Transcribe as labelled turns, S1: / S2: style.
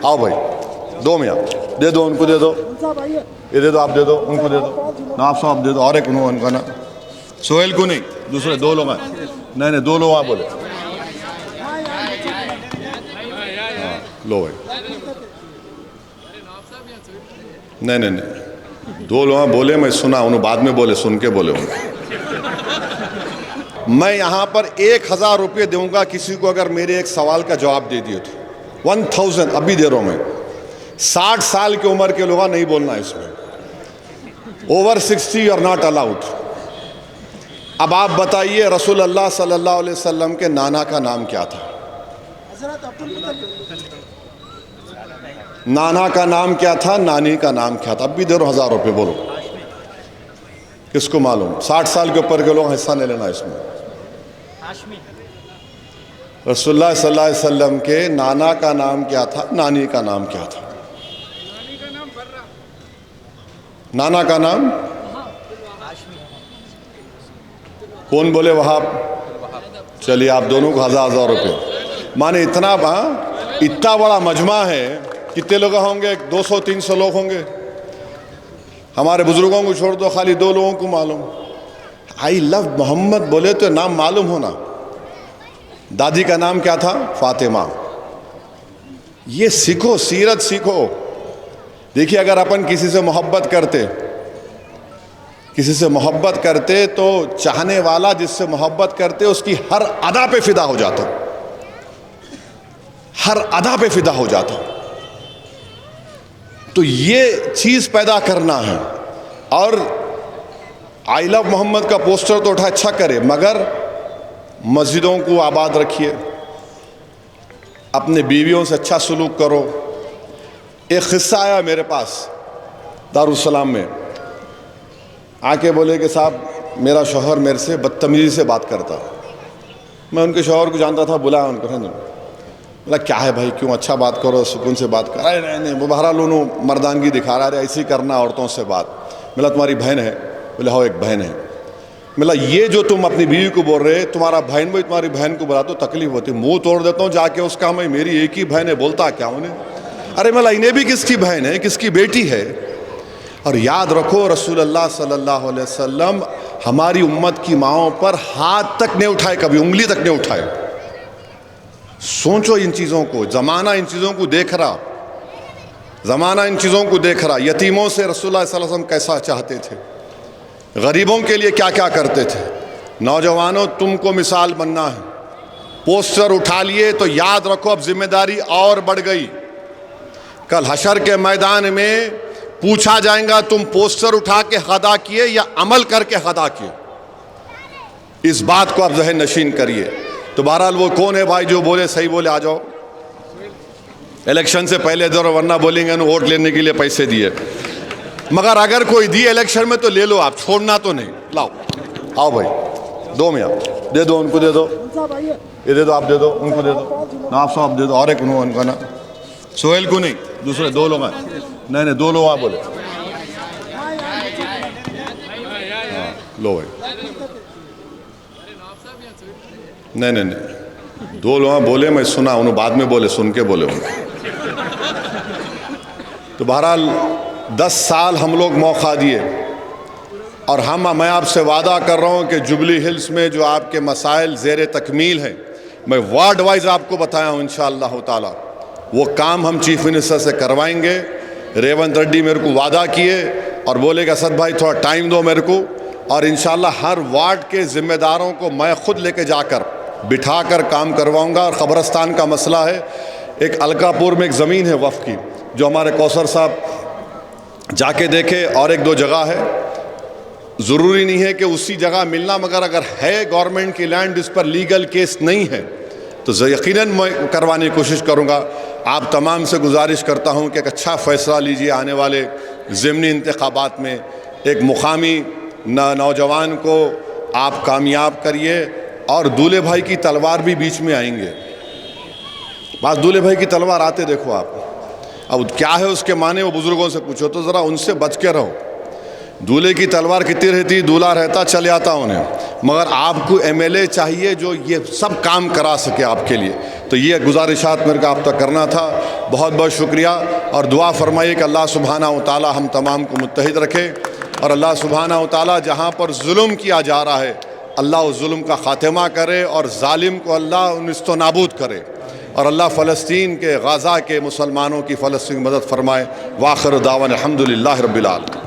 S1: आओ भाई, दो मियाँ, दे दो उनको, दे दो, ये दे दो, आप दे दो उनको, दे दो ना, आप सब दे दो। और एक उनका ना, सोहेल को नहीं, दूसरे दो लोग हैं। नहीं, दो लोग आप बोले। हाँ, लो भाई। नहीं, दो लोग बोले, मैं सुना, उन्होंने बाद में बोले, सुन के बोले उन्होंने। मैं यहाँ पर 1000 रुपये दूंगा किसी को अगर मेरे एक सवाल का जवाब दे दिए तो। 1000 अभी दे रहा हूँ मैं। 60 साल की उम्र के लोग नहीं बोलना इसमें। Over 60 you are not allowed. अब आप बताइए रसूल अल्लाह सल्लल्लाहु अलैहि वसल्लम के नाना का नाम क्या था? नाना का नाम क्या था, नानी का नाम क्या था? अब भी दे रहा हूँ 1000 रुपये, बोलो किसको मालूम? 60 साल के ऊपर के लोग हिस्सा नहीं लेना इसमें। रसूलुल्लाह सल्लल्लाहु अलैहि वसल्लम के नाना का नाम क्या था, नानी का नाम क्या था? नाना का नाम कौन बोले? वहाब। चलिए आप दोनों को 1000 रुपये। माने इतना बड़ा मजमा है, कितने लोग होंगे? 200-300 लोग होंगे। हमारे बुजुर्गों को छोड़ दो, खाली 2 लोगों को मालूम। आई लव मोहम्मद बोले तो नाम मालूम होना। दादी का नाम क्या था? फातिमा। ये सीखो, सीरत सीखो। देखिए अगर अपन किसी से मोहब्बत करते तो चाहने वाला जिससे मोहब्बत करते उसकी हर अदा पे फिदा हो जाता, हर अदा पे फिदा हो जाता। तो ये चीज पैदा करना है। और आई लव मोहम्मद का पोस्टर तो उठा, अच्छा करे, मगर मस्जिदों को आबाद रखिए, अपने बीवियों से अच्छा सलूक करो। एक किस्सा आया मेरे पास दारुस्सलाम में, आके बोले कि साहब मेरा शौहर मेरे से बदतमीजी से बात करता। मैं उनके शौहर को जानता था, बुलाया उनको। बोला क्या है भाई, क्यों? अच्छा बात करो, सुकून से बात कर। अरे नहीं, वो बहरहाल उन्होंने मर्दानगी दिखा रहा है, ऐसे ही करना औरतों से बात। बोला तुम्हारी बहन है? बोले हाँ एक बहन है। बोला ये जो तुम अपनी बीवी को बोल रहे, तुम्हारा बहन भाई, तुम्हारी बहन को बुला तो तकलीफ होती, मुंह तोड़ देता हूँ जाके उसका। मैं मेरी एक ही बहन है, बोलता क्या उन्हें? अरे बोला इन्हें भी किसकी बहन है, किसकी बेटी है? और याद रखो रसूलुल्लाह सल्लल्लाहु अलैहि वसल्लम हमारी उम्मत की माओं पर हाथ तक नहीं उठाए, कभी उंगली तक नहीं उठाए। सोचो इन चीज़ों को। ज़माना इन चीज़ों को देख रहा, ज़माना इन चीज़ों को देख रहा। यतीमों से रसूलुल्लाह सल्लल्लाहु अलैहि वसल्लम कैसा चाहते थे, गरीबों के लिए क्या क्या करते थे। नौजवानों तुमको मिसाल बनना है। पोस्टर उठा लिए तो याद रखो अब जिम्मेदारी और बढ़ गई। कल हशर के मैदान में पूछा जाएगा तुम पोस्टर उठा के खदा किए या अमल करके खदा किए। इस बात को आप ज़हन नशीन करिए। तो बहरहाल वो कौन है भाई जो बोले सही बोले आ जाओ, इलेक्शन से पहले दो, वरना बोलेंगे वोट लेने के लिए पैसे दिए। मगर अगर कोई दिए इलेक्शन में तो ले लो आप, छोड़ना तो नहीं। लाओ आओ भाई, दो मियाँ, दे दो उनको, दे दो, ये दे दो, आप दे दो उनको, दे दो ना, आप सब दे दो। और एक उनका ना, सोहेल को नहीं, दूसरे 2 लोग हैं। नहीं, 2 लोग आप बोले। हाँ, लो भाई। नहीं, 2 लोग बोले, मैं सुना, उन्होंने बाद में बोले, सुन के बोले उन्होंने। तो बहरहाल 10 साल हम लोग मौका दिए और मैं आपसे वादा कर रहा हूँ कि जुबली हिल्स में जो आपके मसाइल ज़ेर तकमील हैं, मैं वार्ड वाइज आपको बताया हूँ इंशाअल्लाह ताला। वो काम हम चीफ मिनिस्टर से करवाएंगे। रेवंत रेड्डी मेरे को वादा किए और बोले कि असद भाई थोड़ा टाइम दो मेरे को, और इंशाअल्लाह हर वार्ड के ज़िम्मेदारों को मैं ख़ुद लेके जाकर बिठाकर काम करवाऊंगा। और क़ब्रस्तान का मसला है, एक अलकापुर में एक ज़मीन है वफ़ की, जो हमारे कौसर साहब जाके देखे, और 1-2 जगह है। ज़रूरी नहीं है कि उसी जगह मिलना, मगर अगर है गवर्नमेंट की लैंड इस पर लीगल केस नहीं है तो यकीनन मैं करवाने की कोशिश करूँगा। आप तमाम से गुजारिश करता हूँ कि एक अच्छा फ़ैसला लीजिए। आने वाले ज़िमनी इंतखाबात में एक मुकामी नौजवान को आप कामयाब करिए। और दूल्हे भाई की तलवार भी बीच में आएंगे। बस दूल्हे भाई की तलवार आते देखो आप। अब क्या है उसके माने, वो बुज़ुर्गों से पूछो तो ज़रा उनसे बच के रहो। दूल्हे की तलवार कितनी रहती, दूल्हा रहता चले आता उन्हें, मगर आपको एमएलए चाहिए जो ये सब काम करा सके आपके लिए। तो ये गुजारिशात मेरे को आप तक करना था। बहुत बहुत शुक्रिया और दुआ फरमाइए कि अल्लाह सुब्हानहू व तआला हम तमाम को मुत्तहिद रखे और अल्लाह सुब्हानहू व तआला जहाँ पर जुल्म किया जा रहा है अल्लाह उस जुल्म का ख़ात्मा करे और जालिम को अल्लाह निस्तो नाबूद करे और अल्लाह फ़लस्तीन के गाज़ा के मुसलमानों की फ़लस्तीन की मदद फरमाए। वाखिर दावन अल्हम्दुलिल्लाहि रब्बिल आलमीन।